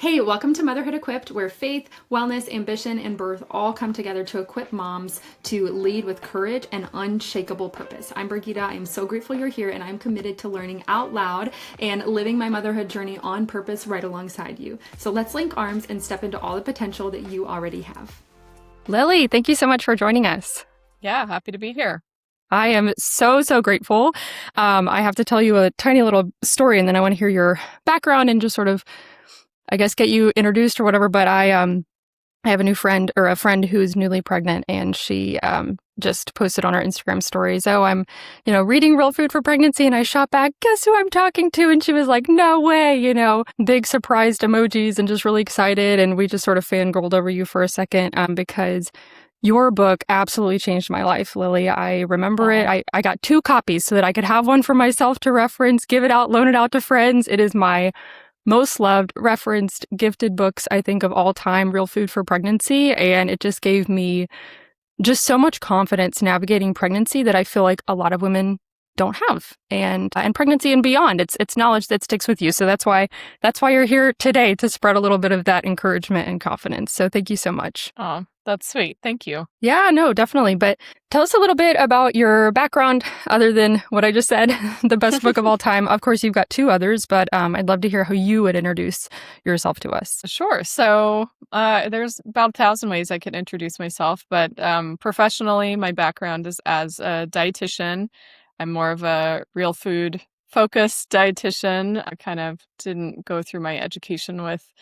Hey, welcome to Motherhood Equipped, where faith, wellness, ambition, and birth all come together to equip moms to lead with courage and unshakable purpose. I'm Brigitte. I'm so grateful you're here, and I'm committed to learning out loud and living my motherhood journey on purpose right alongside you. So let's link arms and step into all the potential that you already have. Lily, thank you so much for joining us. Yeah, happy to be here. I am so grateful. I have to tell you a tiny little story, and then I want to hear your background and just sort of, I guess, get you introduced or whatever. But I have a new friend, or a friend who's newly pregnant, and she just posted on her Instagram stories, "Oh, I'm, reading Real Food for Pregnancy," and I shot back, "Guess who I'm talking to?" And she was like, "No way," big surprised emojis and just really excited. And we just sort of fangirled over you for a second because your book absolutely changed my life, Lily. I remember it. I got 2 copies so that I could have one for myself to reference, give it out, loan it out to friends. It is my most loved, referenced, gifted books, I think, of all time, Real Food for Pregnancy. And it just gave me just so much confidence navigating pregnancy that I feel like a lot of women don't have, and pregnancy and beyond. It's knowledge that sticks with you. So that's why you're here today, to spread a little bit of that encouragement and confidence. So thank you so much. Oh, that's sweet. Thank you. Yeah, no, definitely. But tell us a little bit about your background, other than what I just said, the best book of all time. Of course, you've got 2 others, but I'd love to hear how you would introduce yourself to us. Sure. So there's about 1,000 ways I could introduce myself, but professionally, my background is as a dietitian. I'm more of a real food focused dietitian. I kind of didn't go through my education with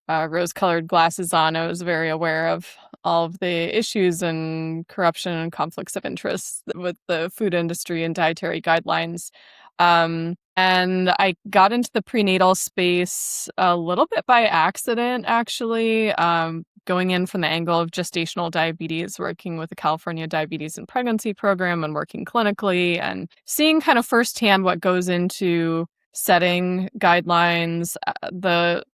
rose-colored glasses on. I was very aware of all of the issues and corruption and conflicts of interest with the food industry and dietary guidelines. And I got into the prenatal space a little bit by accident, actually, going in from the angle of gestational diabetes, working with the California Diabetes and Pregnancy Program and working clinically and seeing kind of firsthand what goes into setting guidelines, the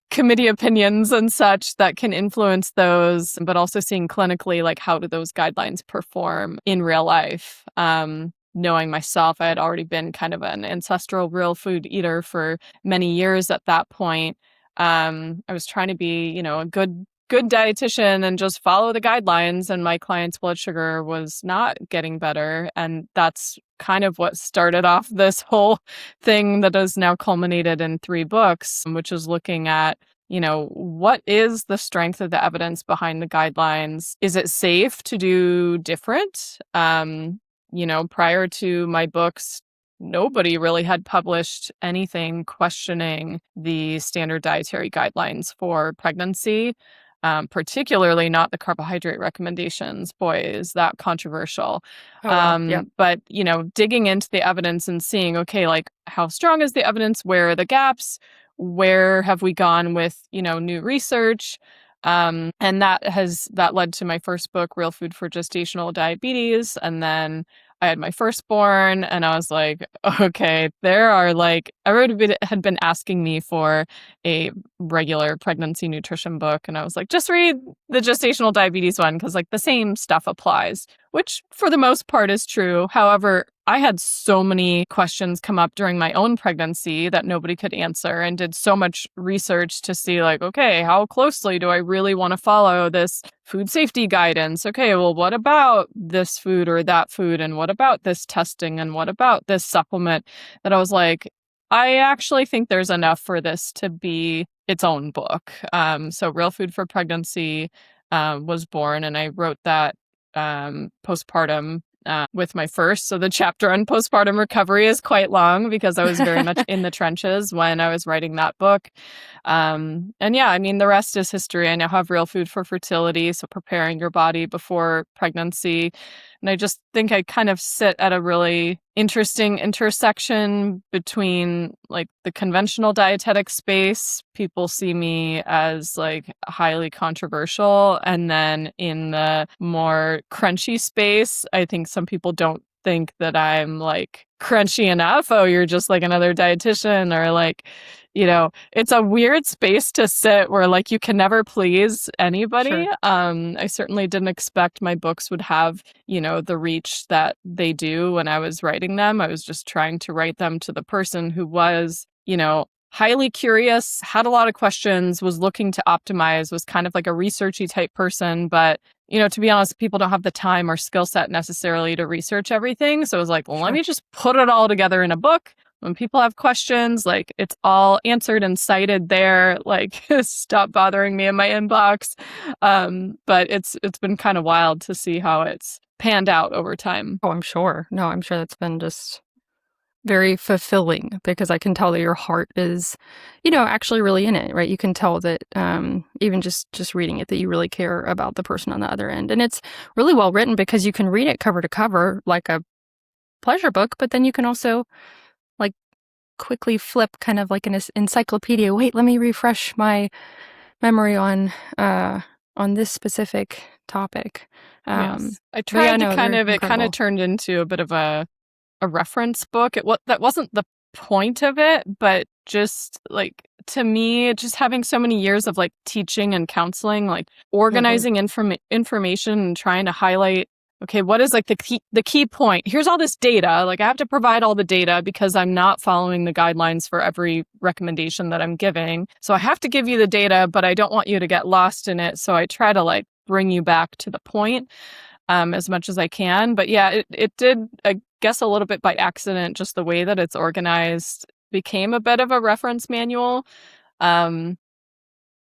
committee opinions and such that can influence those, but also seeing clinically, like, how do those guidelines perform in real life. Knowing myself, I had already been kind of an ancestral real food eater for many years at that point. I was trying to be, a good dietitian and just follow the guidelines, and my client's blood sugar was not getting better. And that's kind of what started off this whole thing that has now culminated in 3 books, which is looking at, what is the strength of the evidence behind the guidelines? Is it safe to do different? Prior to my books, nobody really had published anything questioning the standard dietary guidelines for pregnancy, particularly not the carbohydrate recommendations. Boy, is that controversial. Oh, wow. Yeah. But, digging into the evidence and seeing, okay, like, how strong is the evidence? Where are the gaps? Where have we gone with, new research? And that led to my first book, Real Food for Gestational Diabetes. And then I had my firstborn, and I was like, okay, there are, like, everybody had been asking me for a regular pregnancy nutrition book. And I was like, just read the gestational diabetes one, because, like, the same stuff applies, which for the most part is true. However, I had so many questions come up during my own pregnancy that nobody could answer, and did so much research to see, like, okay, how closely do I really want to follow this food safety guidance? Okay, well, what about this food or that food? And what about this testing? And what about this supplement? That I was like, I actually think there's enough for this to be its own book. So Real Food for Pregnancy was born, and I wrote that postpartum with my first. So the chapter on postpartum recovery is quite long, because I was very much in the trenches when I was writing that book. And yeah, I mean, the rest is history. I now have Real Food for Fertility, so preparing your body before pregnancy. And I just think I kind of sit at a really interesting intersection between, like, the conventional dietetic space. People see me as, like, highly controversial. And then in the more crunchy space, I think some people don't think that I'm, like, crunchy enough. Oh, you're just like another dietitian, or, like, it's a weird space to sit where, like, you can never please anybody. Sure. I certainly didn't expect my books would have, the reach that they do when I was writing them. I was just trying to write them to the person who was, highly curious, had a lot of questions, was looking to optimize, was kind of like a researchy type person. But, to be honest, people don't have the time or skill set necessarily to research everything. So I was like, well, let me just put it all together in a book. When people have questions, like it's all answered and cited there, like stop bothering me in my inbox. But it's been kind of wild to see how it's panned out over time. Oh, I'm sure. No, I'm sure that's been just very fulfilling, because I can tell that your heart is, actually really in it, right? You can tell that even just reading it, that you really care about the person on the other end. And it's really well written, because you can read it cover to cover like a pleasure book, but then you can also like quickly flip, kind of like an encyclopedia. Wait, let me refresh my memory on this specific topic. Yes. I tried to it kind of turned into a bit of a reference book. That wasn't the point of it, but just like, to me, just having so many years of like teaching and counseling, like organizing information and trying to highlight, okay, what is like the key point? Here's all this data. Like I have to provide all the data because I'm not following the guidelines for every recommendation that I'm giving. So I have to give you the data, but I don't want you to get lost in it. So I try to like bring you back to the point as much as I can. But yeah, it did, I guess a little bit by accident, just the way that it's organized became a bit of a reference manual. And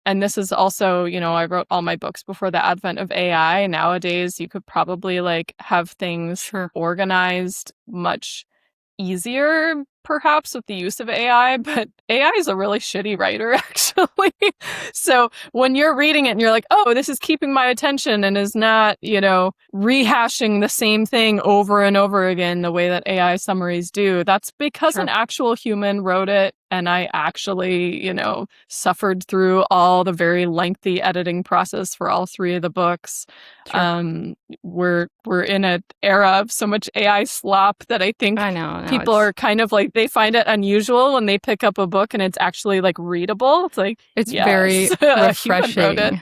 this is also, I wrote all my books before the advent of AI. Nowadays, you could probably like have things organized much easier, perhaps, with the use of AI, but AI is a really shitty writer, actually. So when you're reading it and you're like, oh, this is keeping my attention and is not, rehashing the same thing over and over again the way that AI summaries do, that's because an actual human wrote it. And I actually, suffered through all the very lengthy editing process for all 3 of the books. We're in an era of so much AI slop that I think people are kind of like, they find it unusual when they pick up a book and it's actually like readable. It's like, it's very refreshing.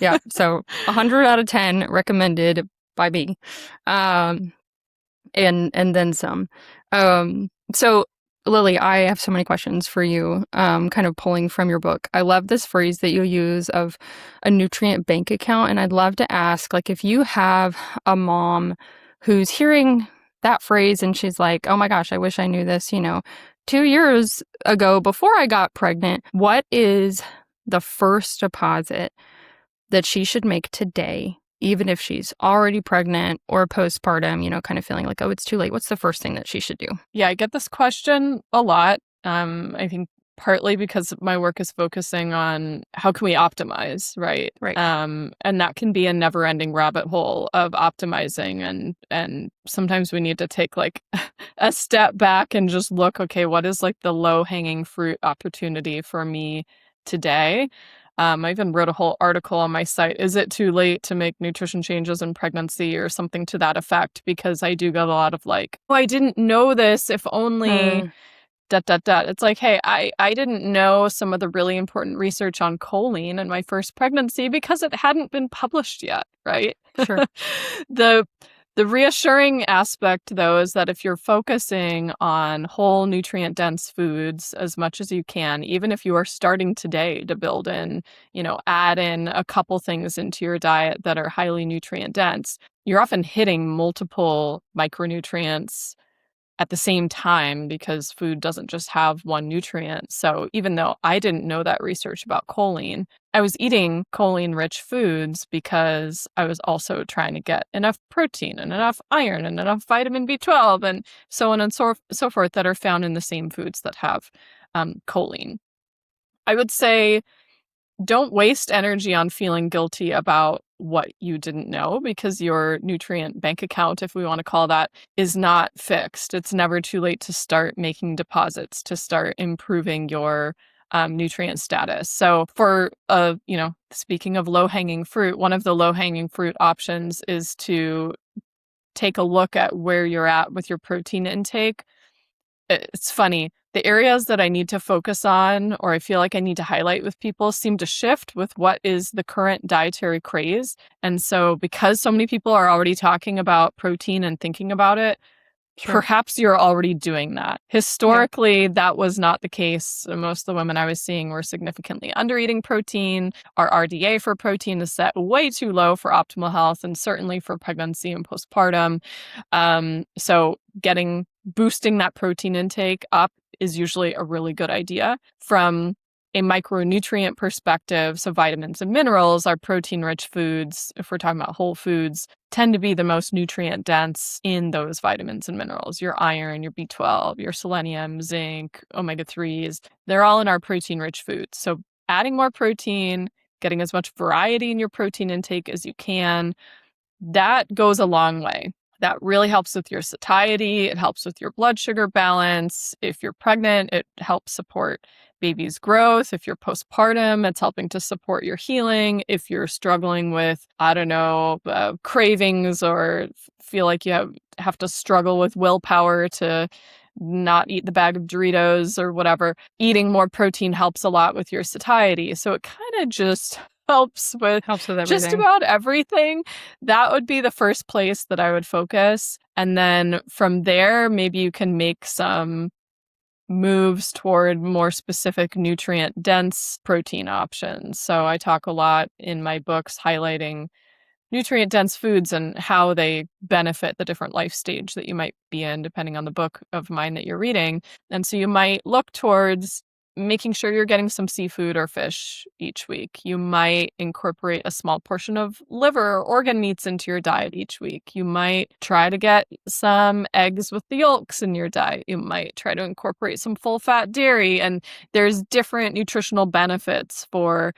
Yeah. So 100 out of 10 recommended by me. And then some. So Lily, I have so many questions for you, kind of pulling from your book. I love this phrase that you use of a nutrient bank account. And I'd love to ask, like, if you have a mom who's hearing that phrase and she's like, oh my gosh, I wish I knew this, 2 years ago before I got pregnant, what is the first deposit that she should make today, even if she's already pregnant or postpartum, kind of feeling like, oh, it's too late? What's the first thing that she should do? Yeah, I get this question a lot. I think partly because my work is focusing on how can we optimize, right? And that can be a never-ending rabbit hole of optimizing. And sometimes we need to take like a step back and just look, okay, what is like the low-hanging fruit opportunity for me today? I even wrote a whole article on my site. Is it too late to make nutrition changes in pregnancy or something to that effect? Because I do get a lot of like, oh, I didn't know this, if only ... It's like, hey, I didn't know some of the really important research on choline in my first pregnancy because it hadn't been published yet, right? Sure. The reassuring aspect, though, is that if you're focusing on whole nutrient-dense foods as much as you can, even if you are starting today to build in, add in a couple things into your diet that are highly nutrient-dense, you're often hitting multiple micronutrients at the same time because food doesn't just have one nutrient. So even though I didn't know that research about choline, I was eating choline-rich foods because I was also trying to get enough protein and enough iron and enough vitamin B12 and so on and so forth that are found in the same foods that have choline. I would say don't waste energy on feeling guilty about what you didn't know, because your nutrient bank account, if we want to call that, is not fixed. It's never too late to start making deposits, to start improving your nutrient status. So for, speaking of low-hanging fruit, one of the low-hanging fruit options is to take a look at where you're at with your protein intake. It's funny. The areas that I need to focus on, or I feel like I need to highlight with people, seem to shift with what is the current dietary craze. And so because so many people are already talking about protein and thinking about it, Sure. perhaps you're already doing that. Historically, that was not the case. Most of the women I was seeing were significantly undereating protein. Our RDA for protein is set way too low for optimal health and certainly for pregnancy and postpartum. So boosting that protein intake up is usually a really good idea. From a micronutrient perspective, so vitamins and minerals, our protein-rich foods, if we're talking about whole foods, tend to be the most nutrient dense in those vitamins and minerals. Your iron, your B12, your selenium, zinc, omega-3s, they're all in our protein-rich foods. So adding more protein, getting as much variety in your protein intake as you can, that goes a long way. That really helps with your satiety. It helps with your blood sugar balance. If you're pregnant, it helps support baby's growth. If you're postpartum, it's helping to support your healing. If you're struggling with, cravings or feel like you have to struggle with willpower to not eat the bag of Doritos or whatever, eating more protein helps a lot with your satiety. So it kind of just helps with everything. Just about everything. That would be the first place that I would focus. And then from there, maybe you can make some moves toward more specific nutrient dense protein options. So I talk a lot in my books highlighting nutrient dense foods and how they benefit the different life stage that you might be in, depending on the book of mine that you're reading. And so you might look towards making sure you're getting some seafood or fish each week. You might incorporate a small portion of liver or organ meats into your diet each week. You might try to get some eggs with the yolks in your diet. You might try to incorporate some full fat dairy. And there's different nutritional benefits for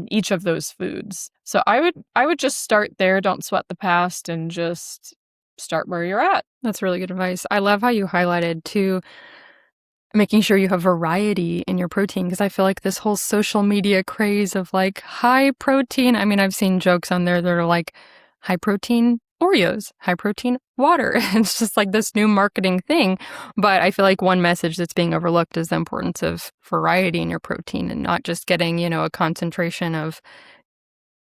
each of those foods. So I would just start there. Don't sweat the past and just start where you're at. That's really good advice. I love how you highlighted too, making sure you have variety in your protein, because I feel like this whole social media craze of like high protein. I mean, I've seen jokes on there that are like high protein Oreos, high protein water. It's just like this new marketing thing. But I feel like one message that's being overlooked is the importance of variety in your protein and not just getting, a concentration of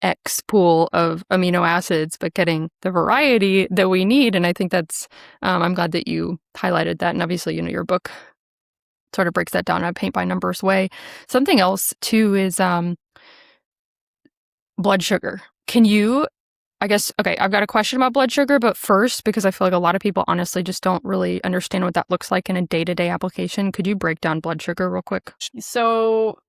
X pool of amino acids, but getting the variety that we need. And I think that's, I'm glad that you highlighted that. And obviously, your book sort of breaks that down in a paint by numbers way. Something else too is blood sugar. I've got a question about blood sugar, but first, because I feel like a lot of people honestly just don't really understand what that looks like in a day-to-day application, could you break down blood sugar real quick? So,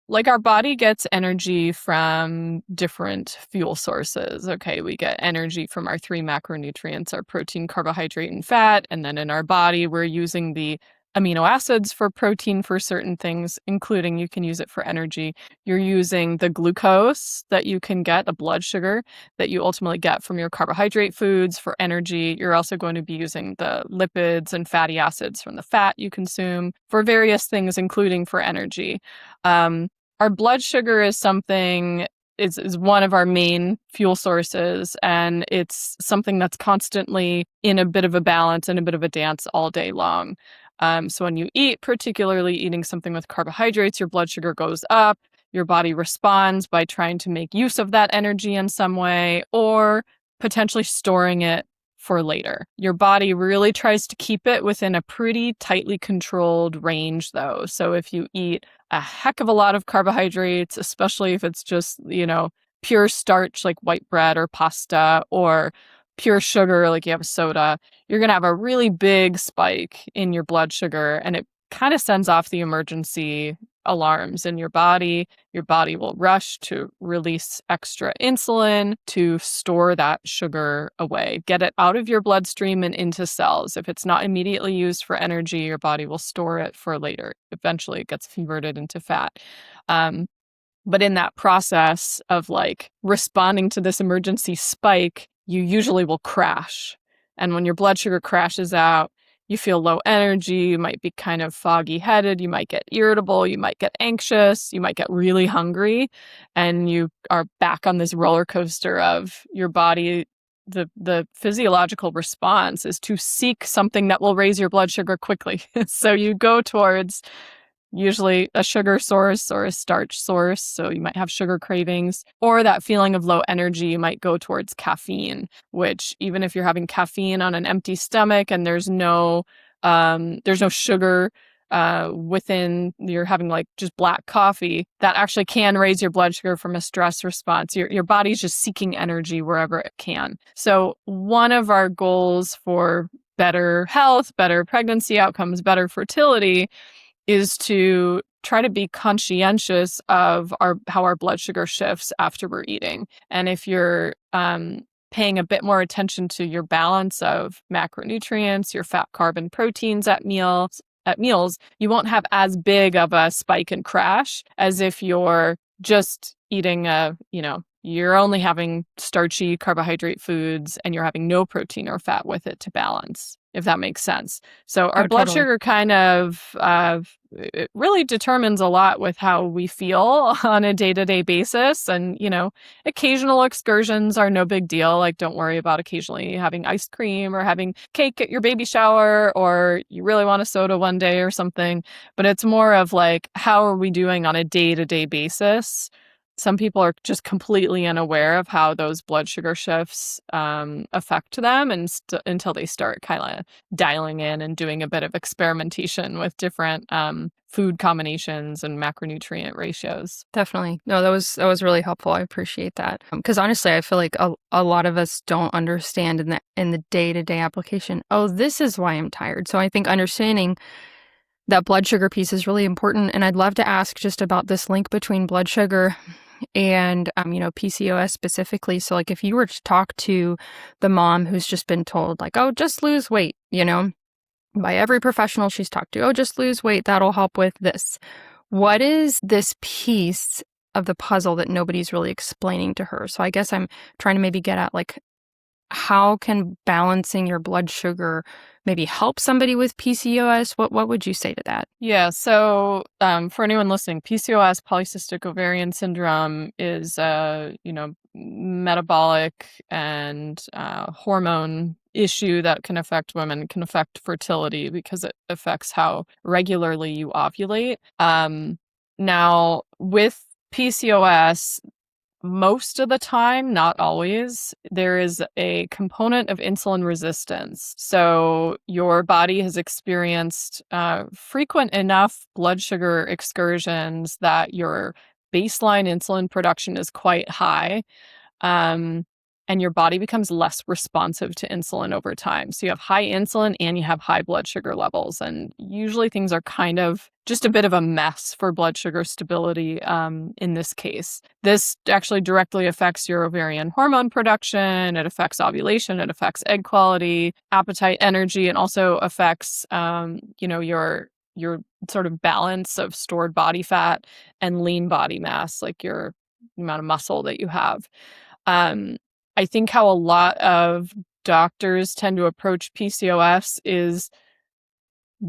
like, our body gets energy from different fuel sources. Okay, we get energy from our 3 macronutrients, our protein, carbohydrate, and fat. And then in our body, we're using the amino acids for protein for certain things, including you can use it for energy. You're using the glucose that you can get, the blood sugar that you ultimately get from your carbohydrate foods for energy. You're also going to be using the lipids and fatty acids from the fat you consume for various things, including for energy. Our blood sugar is one of our main fuel sources, and it's something that's constantly in a bit of a balance and a bit of a dance all day long. So when you eat, particularly eating something with carbohydrates, your blood sugar goes up. Your body responds by trying to make use of that energy in some way or potentially storing it for later. Your body really tries to keep it within a pretty tightly controlled range, though. So if you eat a heck of a lot of carbohydrates, especially if it's just, pure starch like white bread or pasta, or pure sugar like you have a soda, you're going to have a really big spike in your blood sugar, and it kind of sends off the emergency alarms in your body. Your body will rush to release extra insulin to store that sugar away, get it out of your bloodstream and into cells. If it's not immediately used for energy, your body will store it for later. Eventually, it gets converted into fat. But in that process of responding to this emergency spike, you usually will crash. And when your blood sugar crashes out, you feel low energy, you might be kind of foggy headed, you might get irritable, you might get anxious, you might get really hungry, and you are back on this roller coaster of your body. The physiological response is to seek something that will raise your blood sugar quickly. So you go towards usually a sugar source or a starch source. So you might have sugar cravings, or that feeling of low energy might go towards caffeine, which even if you're having caffeine on an empty stomach and there's no sugar within, you're having like just black coffee, that actually can raise your blood sugar from a stress response. Your body's just seeking energy wherever it can. So one of our goals for better health, better pregnancy outcomes, better fertility is to try to be conscientious of how our blood sugar shifts after we're eating. And if you're paying a bit more attention to your balance of macronutrients, your fat, carb, and proteins at meals, you won't have as big of a spike and crash as if you're just eating you're only having starchy carbohydrate foods and you're having no protein or fat with it to balance, if that makes sense. So our blood totally. sugar kind of it really determines a lot with how we feel on a day-to-day basis. And, occasional excursions are no big deal. Like, don't worry about occasionally having ice cream or having cake at your baby shower, or you really want a soda one day or something. But it's more of like, how are we doing on a day-to-day basis? Some people are just completely unaware of how those blood sugar shifts affect them until they start kind of dialing in and doing a bit of experimentation with different food combinations and macronutrient ratios. Definitely. No, that was really helpful. I appreciate that. Because honestly, I feel like a lot of us don't understand in the day-to-day application, oh, this is why I'm tired. So I think understanding that blood sugar piece is really important. And I'd love to ask just about this link between blood sugar and, PCOS specifically. So like if you were to talk to the mom who's just been told like, oh, just lose weight, by every professional she's talked to, oh, just lose weight, that'll help with this. What is this piece of the puzzle that nobody's really explaining to her? So I guess I'm trying to maybe get at like, how can balancing your blood sugar maybe help somebody with PCOS? What would you say to that? Yeah, so for anyone listening, PCOS, polycystic ovarian syndrome, is metabolic and hormone issue that can affect women, can affect fertility because it affects how regularly you ovulate. Now, with PCOS, most of the time, not always, there is a component of insulin resistance. So your body has experienced frequent enough blood sugar excursions that your baseline insulin production is quite high. And your body becomes less responsive to insulin over time. So you have high insulin and you have high blood sugar levels. And usually things are kind of just a bit of a mess for blood sugar stability in this case. This actually directly affects your ovarian hormone production. It affects ovulation. It affects egg quality, appetite, energy, and also affects, your sort of balance of stored body fat and lean body mass, like your amount of muscle that you have. I think how a lot of doctors tend to approach PCOS is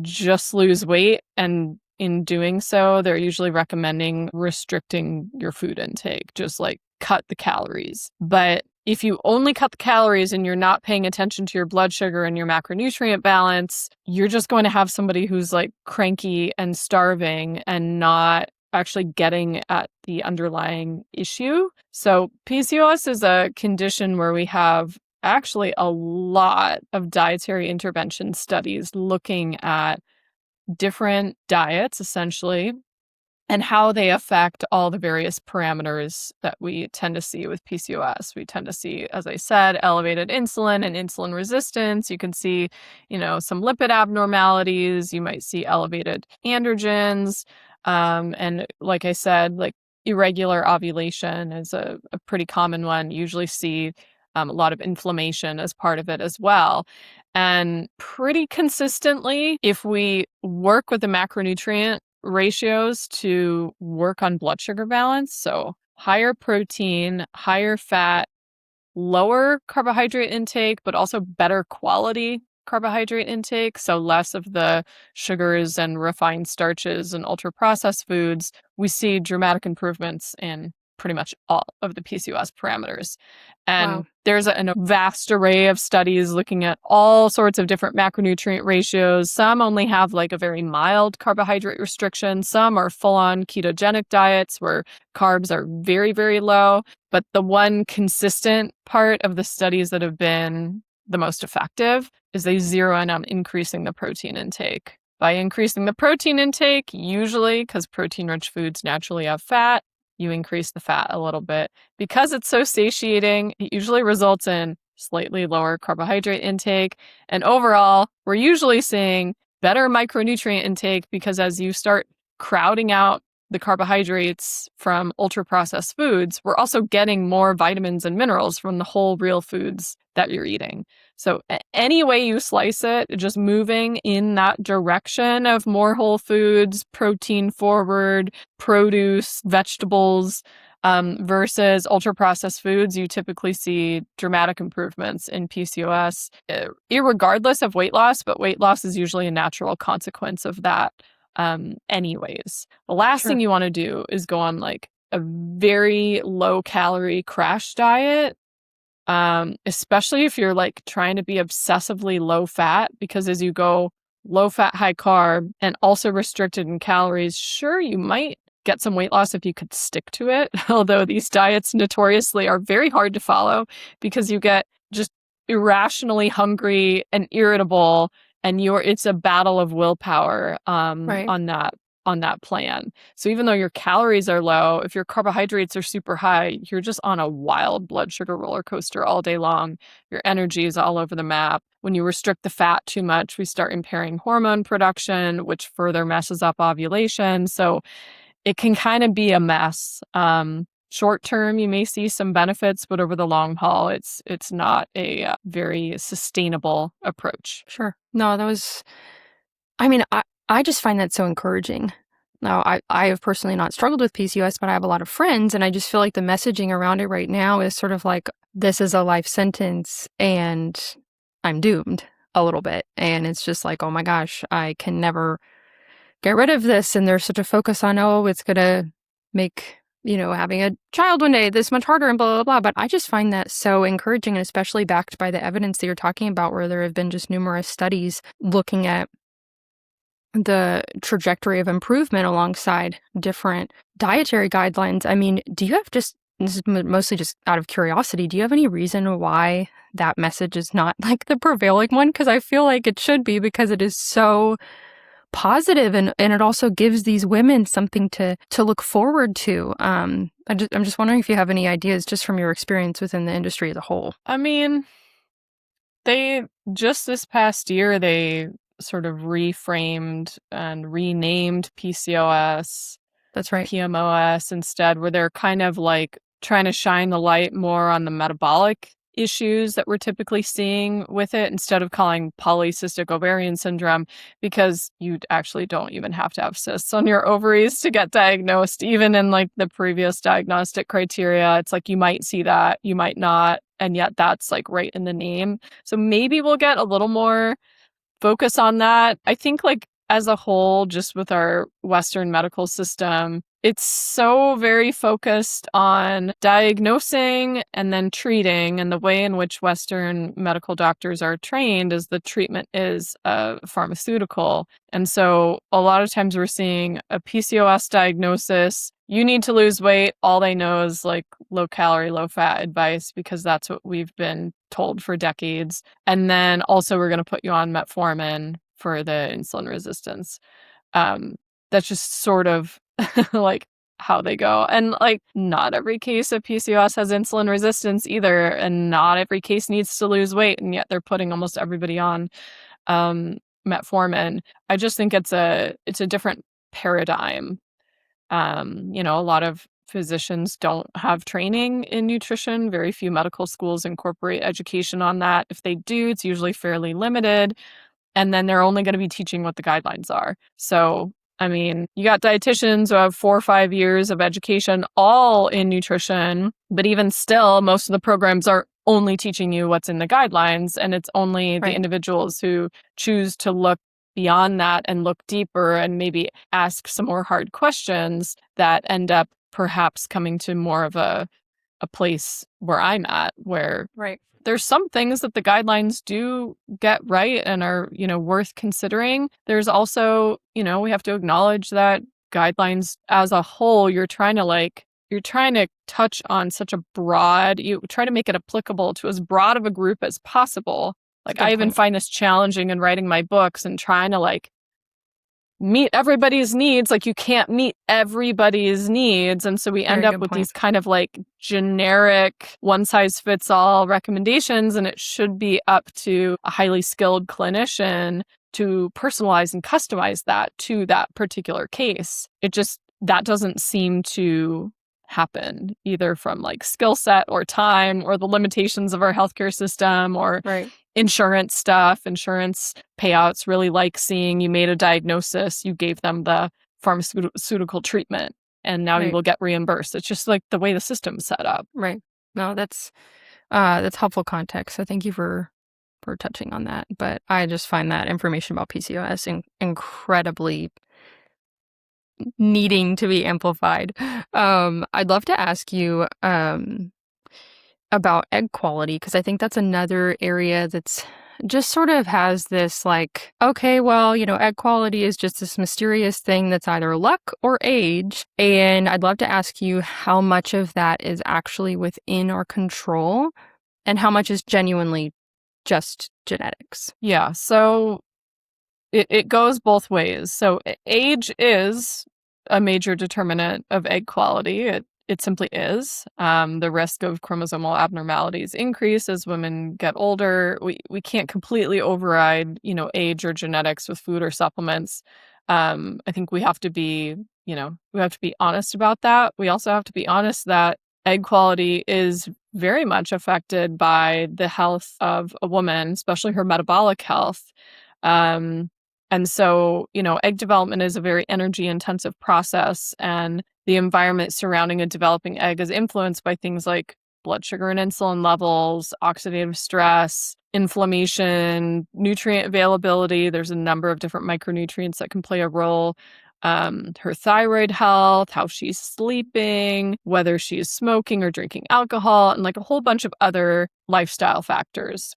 just lose weight. And in doing so, they're usually recommending restricting your food intake, just like cut the calories. But if you only cut the calories and you're not paying attention to your blood sugar and your macronutrient balance, you're just going to have somebody who's like cranky and starving and not actually getting at the underlying issue. So PCOS is a condition where we have actually a lot of dietary intervention studies looking at different diets, essentially, and how they affect all the various parameters that we tend to see with PCOS. We tend to see, as I said, elevated insulin and insulin resistance. You can see, some lipid abnormalities. You might see elevated androgens. And like I said, like irregular ovulation is a pretty common one. You usually see a lot of inflammation as part of it as well. And pretty consistently, if we work with the macronutrient ratios to work on blood sugar balance, so higher protein, higher fat, lower carbohydrate intake, but also better quality carbohydrate intake, so less of the sugars and refined starches and ultra processed foods, we see dramatic improvements in pretty much all of the PCOS parameters. And Wow. there's a vast array of studies looking at all sorts of different macronutrient ratios. Some only have like a very mild carbohydrate restriction. Some are full-on ketogenic diets where carbs are very, very low. But the one consistent part of the studies that have been the most effective is they zero in on increasing the protein intake. By increasing the protein intake, usually, because protein-rich foods naturally have fat, you increase the fat a little bit. Because it's so satiating, it usually results in slightly lower carbohydrate intake. And overall, we're usually seeing better micronutrient intake because as you start crowding out the carbohydrates from ultra-processed foods, we're also getting more vitamins and minerals from the whole real foods that you're eating. So any way you slice it, just moving in that direction of more whole foods, protein forward, produce, vegetables, versus ultra-processed foods, you typically see dramatic improvements in PCOS, irregardless of weight loss, but weight loss is usually a natural consequence of that. Anyways, the last thing you want to do is go on like a very low calorie crash diet, especially if you're like trying to be obsessively low fat, because as you go low fat, high carb, and also restricted in calories, sure, you might get some weight loss if you could stick to it. Although these diets notoriously are very hard to follow because you get just irrationally hungry and irritable, and it's a battle of willpower on that plan. So even though your calories are low, if your carbohydrates are super high, you're just on a wild blood sugar roller coaster all day long. Your energy is all over the map. When you restrict the fat too much, we start impairing hormone production, which further messes up ovulation. So it can kind of be a mess. Short term, you may see some benefits, but over the long haul, it's not a very sustainable approach. Sure. No, I just find that so encouraging. Now, I have personally not struggled with PCOS, but I have a lot of friends, and I just feel like the messaging around it right now is sort of like, this is a life sentence, and I'm doomed a little bit. And it's just like, oh my gosh, I can never get rid of this. And there's such a focus on, oh, it's going to make having a child one day this much harder and blah, blah, blah. But I just find that so encouraging, and especially backed by the evidence that you're talking about, where there have been just numerous studies looking at the trajectory of improvement alongside different dietary guidelines. I mean, this is mostly just out of curiosity, do you have any reason why that message is not like the prevailing one? Because I feel like it should be, because it is so positive, and it also gives these women something to look forward to. I'm just wondering if you have any ideas just from your experience within the industry as a whole. I mean, they just this past year, they sort of reframed and renamed PCOS. That's right. PMOS instead, where they're kind of like trying to shine the light more on the metabolic issues that we're typically seeing with it, instead of calling polycystic ovarian syndrome, because you actually don't even have to have cysts on your ovaries to get diagnosed. Even in like the previous diagnostic criteria, it's like you might see that, you might not, and yet that's like right in the name. So maybe we'll get a little more focus on that. I think like as a whole, just with our Western medical system, it's so very focused on diagnosing and then treating. And the way in which Western medical doctors are trained is the treatment is pharmaceutical. And so a lot of times we're seeing a PCOS diagnosis. You need to lose weight. All they know is like low calorie, low fat advice, because that's what we've been told for decades. And then also we're going to put you on metformin for the insulin resistance. That's just sort of like how they go. And like not every case of PCOS has insulin resistance either, and not every case needs to lose weight, and yet they're putting almost everybody on metformin. I just think it's a different paradigm. A lot of physicians don't have training in nutrition. Very few medical schools incorporate education on that. If they do, it's usually fairly limited. And then they're only going to be teaching what the guidelines are. So, I mean, you got dietitians who have 4 or 5 years of education all in nutrition, but even still, most of the programs are only teaching you what's in the guidelines. And it's only the individuals who choose to look beyond that and look deeper and maybe ask some more hard questions that end up perhaps coming to more of a place where I'm at, where Right. there's some things that the guidelines do get right and are, worth considering. There's also, we have to acknowledge that guidelines as a whole, you're trying to touch on such a broad, you try to make it applicable to as broad of a group as possible. Like, I even find this challenging in writing my books and trying to meet everybody's needs. Like, you can't meet everybody's needs. And so we end up with these kind of generic one size fits all recommendations. And it should be up to a highly skilled clinician to personalize and customize that to that particular case. That doesn't seem to happen either from skill set or time or the limitations of our healthcare system or insurance stuff. Insurance payouts really like seeing you made a diagnosis, you gave them the pharmaceutical treatment, and now you will get reimbursed. It's just the way the system's set up. Right. No, that's helpful context. So thank you for touching on that. But I just find that information about PCOS incredibly needing to be amplified. I'd love to ask you about egg quality, because I think that's another area that's just sort of has this okay, well, egg quality is just this mysterious thing that's either luck or age. And I'd love to ask you how much of that is actually within our control and how much is genuinely just genetics. Yeah. So it goes both ways. So age is a major determinant of egg quality. It simply is. The risk of chromosomal abnormalities increase as women get older. We can't completely override, age or genetics with food or supplements. I think we have to be honest about that. We also have to be honest that egg quality is very much affected by the health of a woman, especially her metabolic health. And so, egg development is a very energy intensive process, and the environment surrounding a developing egg is influenced by things like blood sugar and insulin levels, oxidative stress, inflammation, nutrient availability. There's a number of different micronutrients that can play a role. Her thyroid health, how she's sleeping, whether she's smoking or drinking alcohol, and a whole bunch of other lifestyle factors.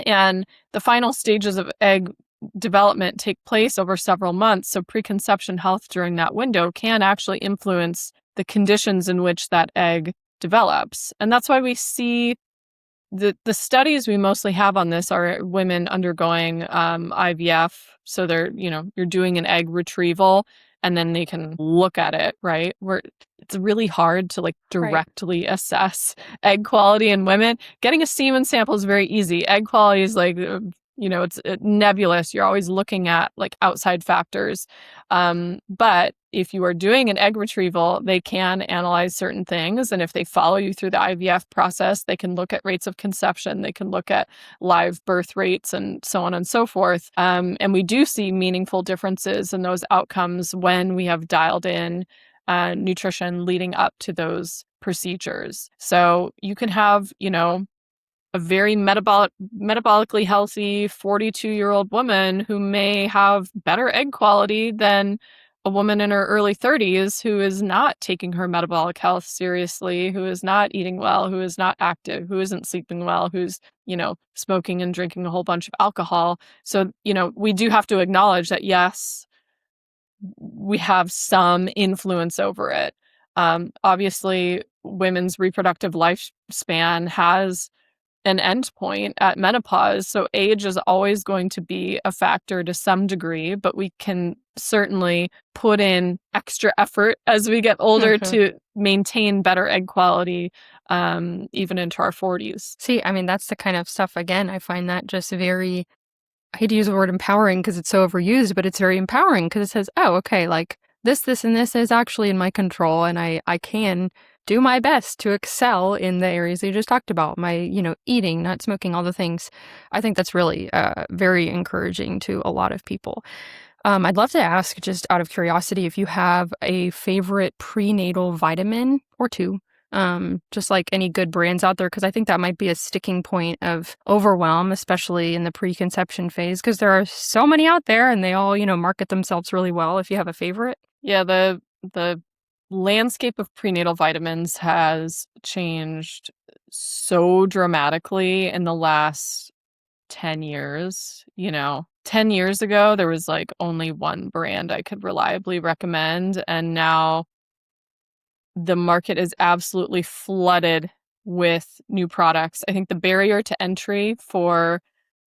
And the final stages of egg development take place over several months. So preconception health during that window can actually influence the conditions in which that egg develops. And that's why we see the studies we mostly have on this are women undergoing IVF. So you're doing an egg retrieval and then they can look at it, right? Where it's really hard to directly assess egg quality in women. Getting a semen sample is very easy. Egg quality is it's nebulous. You're always looking at outside factors. But if you are doing an egg retrieval, they can analyze certain things. And if they follow you through the IVF process, they can look at rates of conception. They can look at live birth rates and so on and so forth. And we do see meaningful differences in those outcomes when we have dialed in nutrition leading up to those procedures. So you can have, a very metabolically healthy 42-year-old woman who may have better egg quality than a woman in her early 30s who is not taking her metabolic health seriously, who is not eating well, who is not active, who isn't sleeping well, who's, smoking and drinking a whole bunch of alcohol. So, we do have to acknowledge that, yes, we have some influence over it. Obviously, women's reproductive lifespan has an endpoint at menopause. So age is always going to be a factor to some degree, but we can certainly put in extra effort as we get older to maintain better egg quality, even into our 40s. See, I mean, that's the kind of stuff, again, I find that just very, I hate to use the word empowering because it's so overused, but it's very empowering because it says, oh, okay, this, and this is actually in my control, and I can do my best to excel in the areas that you just talked about, my, eating, not smoking, all the things. I think that's really very encouraging to a lot of people. I'd love to ask, just out of curiosity, if you have a favorite prenatal vitamin or two, just any good brands out there, because I think that might be a sticking point of overwhelm, especially in the preconception phase, because there are so many out there and they all, market themselves really well. If you have a favorite. Yeah, the landscape of prenatal vitamins has changed so dramatically in the last 10 years. 10 years ago, there was like only one brand I could reliably recommend. And now the market is absolutely flooded with new products. I think the barrier to entry for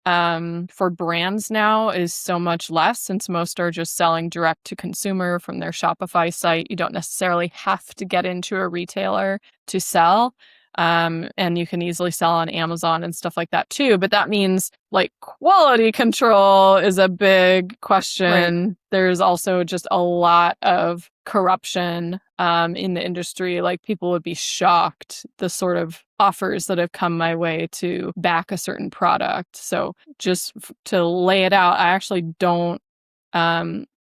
brands now is so much less, since most are just selling direct to consumer from their Shopify site. You don't necessarily have to get into a retailer to sell. And you can easily sell on Amazon and stuff like that too. But that means like quality control is a big question. Right. There's also just a lot of corruption in the industry. Like, people would be shocked the sort of offers that have come my way to back a certain product. So just to lay it out, I actually don't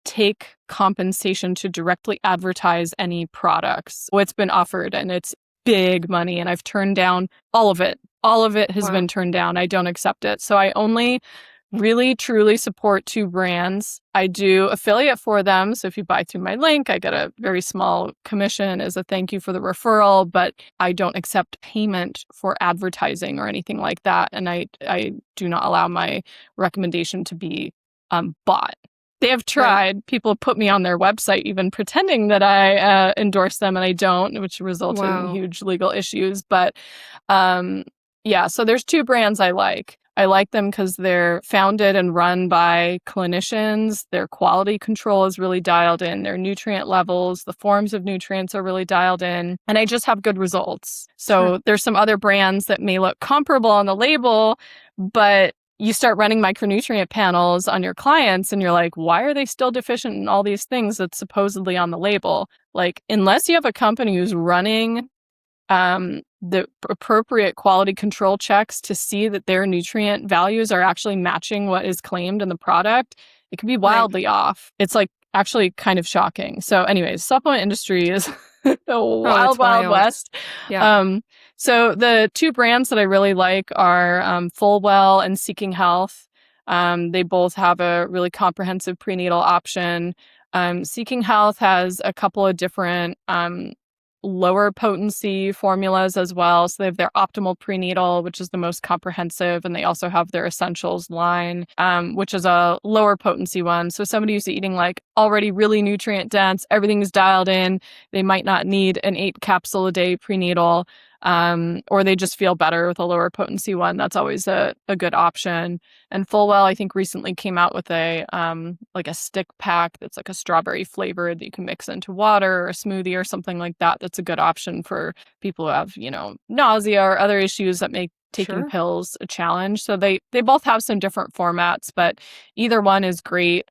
take compensation to directly advertise any products. What's been offered, and it's big money, and I've turned down all of it. All of it has been turned down. I don't accept it. So I only really truly support two brands. I do affiliate for them. So if you buy through my link, I get a very small commission as a thank you for the referral, but I don't accept payment for advertising or anything like that. And I do not allow my recommendation to be bought. They have tried. Right. People put me on their website even pretending that I endorse them, and I don't, which resulted in huge legal issues. But so there's two brands I like. I like them because they're founded and run by clinicians. Their quality control is really dialed in. Their nutrient levels, the forms of nutrients are really dialed in. And I just have good results. So there's some other brands that may look comparable on the label, but you start running micronutrient panels on your clients and you're like, why are they still deficient in all these things that's supposedly on the label? Like, unless you have a company who's running the appropriate quality control checks to see that their nutrient values are actually matching what is claimed in the product, it can be wildly off. It's like actually kind of shocking. So anyways, supplement industry is a wild west. Yeah. So the two brands that I really like are Fullwell and Seeking Health. They both have a really comprehensive prenatal option. Seeking Health has a couple of different lower potency formulas as well. So they have their Optimal Prenatal, which is the most comprehensive, and they also have their Essentials line, which is a lower potency one. So somebody who's eating like already really nutrient dense, everything's dialed in, they might not need an 8 capsule a day prenatal, or they just feel better with a lower potency one. That's always a good option. And Fullwell, I think, recently came out with a like a stick pack that's like a strawberry flavored that you can mix into water or a smoothie or something like that. That's a good option for people who have, nausea or other issues that make taking pills a challenge. So they both have some different formats, but either one is great.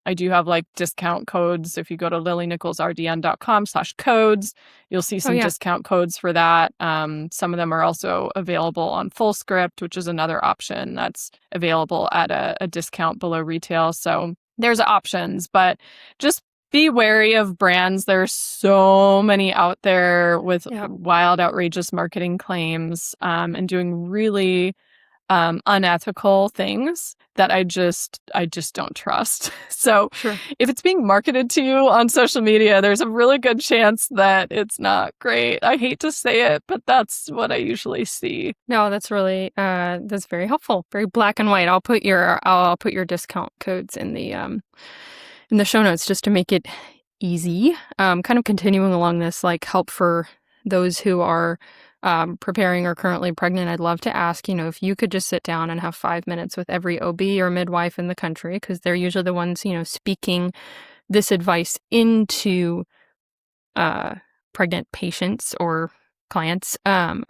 I do have like discount codes. If you go to lilynicholsrdn.com/codes, you'll see some discount codes for that. Some of them are also available on FullScript, which is another option that's available at a discount below retail. So there's options, but just be wary of brands. There's so many out there with wild, outrageous marketing claims and doing really unethical things that I just don't trust. So if it's being marketed to you on social media, there's a really good chance that it's not great. I hate to say it, but that's what I usually see. No, that's really that's very helpful. Very black and white. I'll put your discount codes in the show notes just to make it easy. Kind of continuing along this like help for those who are preparing or currently pregnant. I'd love to ask, if you could just sit down and have 5 minutes with every OB or midwife in the country, because they're usually the ones, speaking this advice into pregnant patients or clients.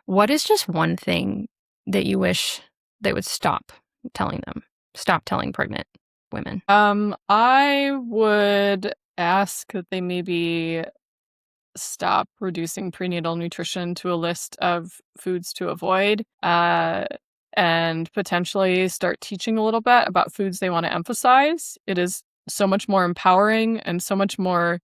What is just one thing that you wish they would stop telling pregnant women? I would ask that they maybe stop reducing prenatal nutrition to a list of foods to avoid, and potentially start teaching a little bit about foods they want to emphasize. It is so much more empowering and so much more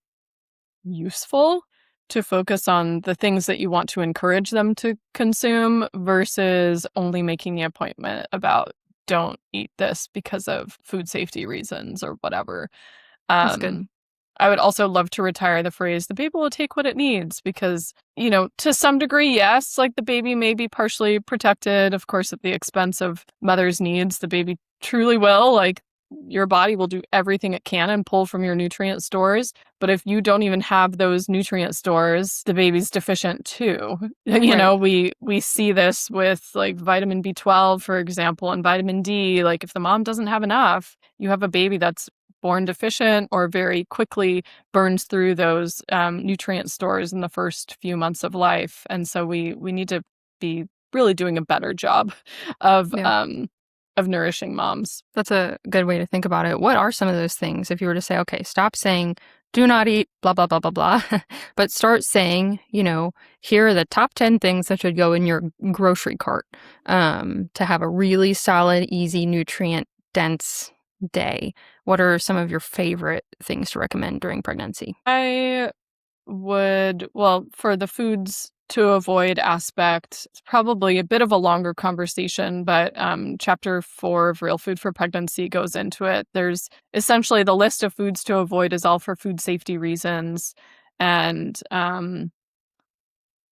useful to focus on the things that you want to encourage them to consume versus only making the appointment about don't eat this because of food safety reasons or whatever. That's good. I would also love to retire the phrase, the baby will take what it needs, because, to some degree, yes, like the baby may be partially protected, of course, at the expense of mother's needs. The baby truly will, like, your body will do everything it can and pull from your nutrient stores. But if you don't even have those nutrient stores, the baby's deficient too. Right. We see this with like vitamin B12, for example, and vitamin D. Like if the mom doesn't have enough, you have a baby that's born deficient or very quickly burns through those nutrient stores in the first few months of life. And so we need to be really doing a better job of Yeah. nourishing moms. That's a good way to think about it. What are some of those things if you were to say, okay, stop saying, do not eat, blah, blah, blah, blah, blah, but start saying, here are the top 10 things that should go in your grocery cart to have a really solid, easy, nutrient dense day. What are some of your favorite things to recommend during pregnancy? I would, for the foods to avoid aspect, it's probably a bit of a longer conversation, but chapter 4 of Real Food for Pregnancy goes into it. There's essentially the list of foods to avoid is all for food safety reasons. And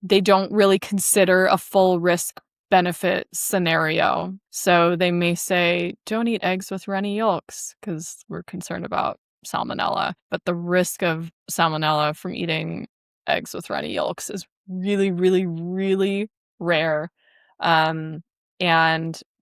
they don't really consider a full risk benefit scenario. So they may say, don't eat eggs with runny yolks because we're concerned about salmonella. But the risk of salmonella from eating eggs with runny yolks is really, really, really rare. And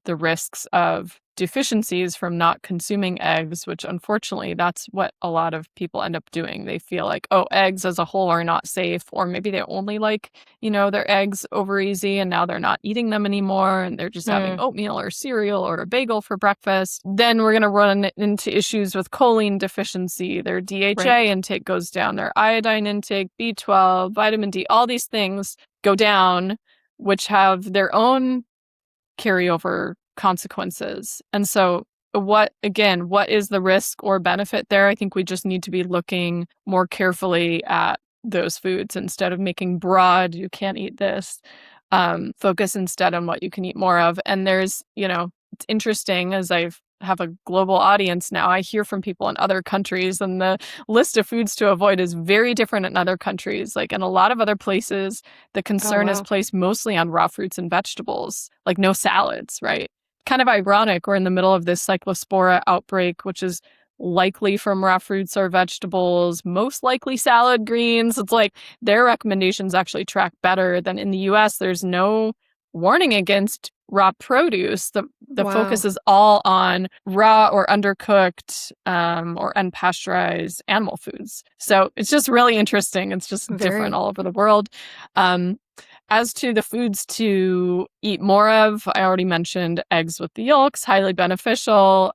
the risks of deficiencies from not consuming eggs, which unfortunately that's what a lot of people end up doing. They feel like, oh, eggs as a whole are not safe, or maybe they only like, their eggs over easy and now they're not eating them anymore and they're just having oatmeal or cereal or a bagel for breakfast. Then we're going to run into issues with choline deficiency. Their DHA intake goes down, their iodine intake, B12, vitamin D, all these things go down, which have their own carryover consequences. And so what is the risk or benefit there? I think we just need to be looking more carefully at those foods instead of making broad, you can't eat this, focus instead on what you can eat more of. And there's, it's interesting as I have a global audience now, I hear from people in other countries and the list of foods to avoid is very different in other countries. Like in a lot of other places, the concern is placed mostly on raw fruits and vegetables, like no salads, right? Kind of ironic. We're in the middle of this cyclospora outbreak, which is likely from raw fruits or vegetables, most likely salad greens. It's like their recommendations actually track better than in the US. There's no warning against raw produce. The focus is all on raw or undercooked or unpasteurized animal foods. So it's just really interesting. It's just different all over the world. As to the foods to eat more of, I already mentioned eggs with the yolks, highly beneficial,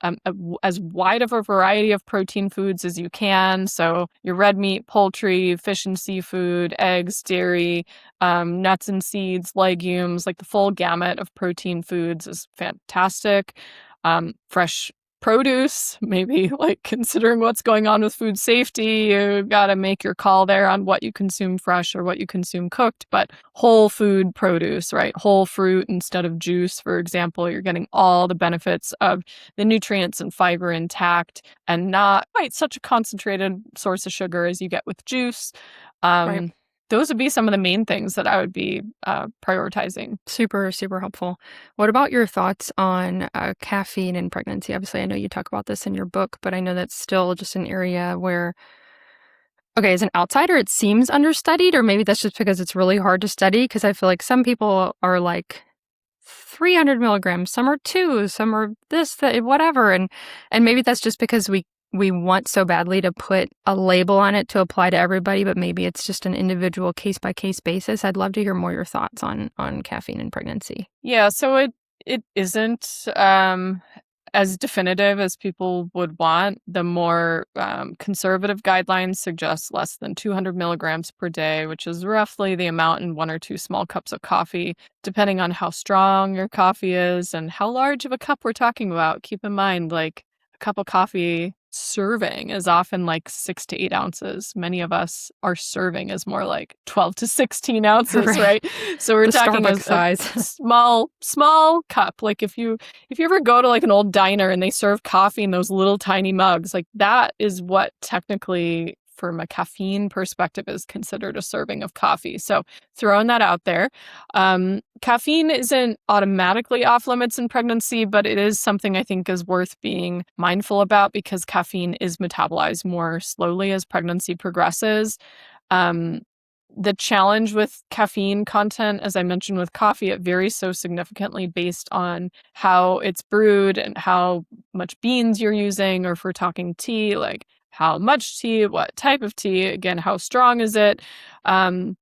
as wide of a variety of protein foods as you can. So your red meat, poultry, fish and seafood, eggs, dairy, nuts and seeds, legumes, like the full gamut of protein foods is fantastic. Fresh produce, maybe like considering what's going on with food safety, you got to make your call there on what you consume fresh or what you consume cooked, but whole food produce, right? Whole fruit instead of juice, for example, you're getting all the benefits of the nutrients and fiber intact and not quite such a concentrated source of sugar as you get with juice. Those would be some of the main things that I would be prioritizing. Super, super helpful. What about your thoughts on caffeine in pregnancy? Obviously, I know you talk about this in your book, but I know that's still just an area where, okay, as an outsider, it seems understudied, or maybe that's just because it's really hard to study, because I feel like some people are like 300 milligrams, some are 2, some are this, that, whatever. And maybe that's just because we want so badly to put a label on it to apply to everybody, but maybe it's just an individual case-by-case basis. I'd love to hear more your thoughts on caffeine in pregnancy. Yeah, so it isn't as definitive as people would want. The more conservative guidelines suggest less than 200 milligrams per day, which is roughly the amount in 1 or 2 small cups of coffee, depending on how strong your coffee is and how large of a cup we're talking about. Keep in mind, like a cup of coffee serving is often like 6 to 8 ounces. Many of us, our serving is more like 12 to 16 ounces, right? So we're talking a size. small cup. Like if you ever go to like an old diner and they serve coffee in those little tiny mugs, like that is what technically from a caffeine perspective is considered a serving of coffee. So throwing that out there. Caffeine isn't automatically off limits in pregnancy, but it is something I think is worth being mindful about because caffeine is metabolized more slowly as pregnancy progresses. The challenge with caffeine content, as I mentioned with coffee, it varies so significantly based on how it's brewed and how much beans you're using, or if we're talking tea, like how much tea, what type of tea, again, how strong is it? And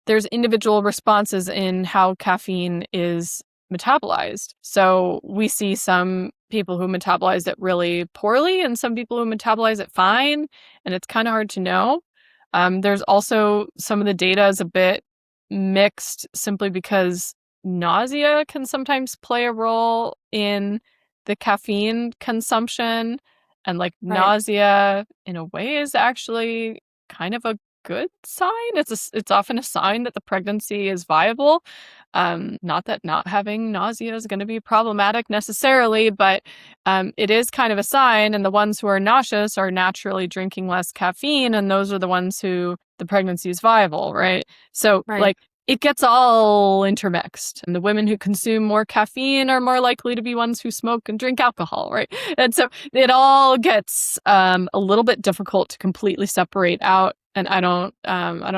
there's individual responses in how caffeine is metabolized. So we see some people who metabolize it really poorly and some people who metabolize it fine, and it's kind of hard to know. There's also some of the data is a bit mixed simply because nausea can sometimes play a role in the caffeine consumption. And like Right. nausea in a way is actually kind of a good sign. It's often a sign that the pregnancy is viable. Not that not having nausea is going to be problematic necessarily, but it is kind of a sign. And the ones who are nauseous are naturally drinking less caffeine, and those are the ones who the pregnancy is viable, right? So Right. like it gets all intermixed. And the women who consume more caffeine are more likely to be ones who smoke and drink alcohol, right? And so it all gets a little bit difficult to completely separate out. And I don't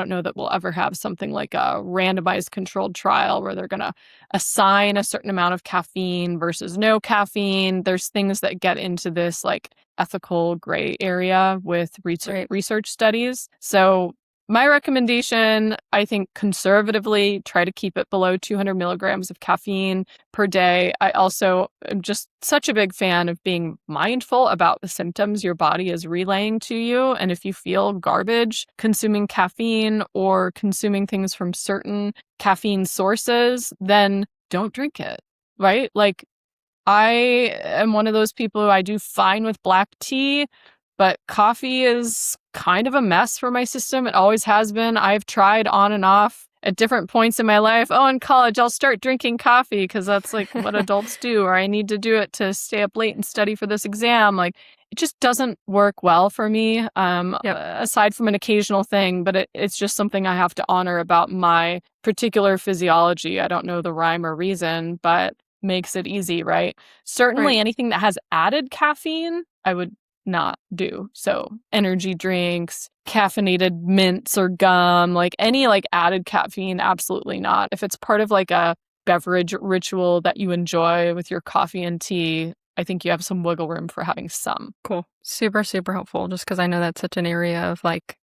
know that we'll ever have something like a randomized controlled trial where they're going to assign a certain amount of caffeine versus no caffeine. There's things that get into this like ethical gray area with research studies. So my recommendation, I think conservatively, try to keep it below 200 milligrams of caffeine per day. I also am just such a big fan of being mindful about the symptoms your body is relaying to you. And if you feel garbage consuming caffeine or consuming things from certain caffeine sources, then don't drink it, right? Like I am one of those people who I do fine with black tea, but coffee is kind of a mess for my system. It always has been. I've tried on and off at different points in my life. Oh, in college, I'll start drinking coffee because that's like what adults do, or I need to do it to stay up late and study for this exam. Like it just doesn't work well for me, aside from an occasional thing, but it's just something I have to honor about my particular physiology. I don't know the rhyme or reason, but makes it easy, right? Certainly anything that has added caffeine, I would not do. So energy drinks, caffeinated mints or gum, like any like added caffeine, absolutely not. If it's part of like a beverage ritual that you enjoy with your coffee and tea, I think you have some wiggle room for having some. Cool. Super, super helpful. Just because I know that's such an area of like,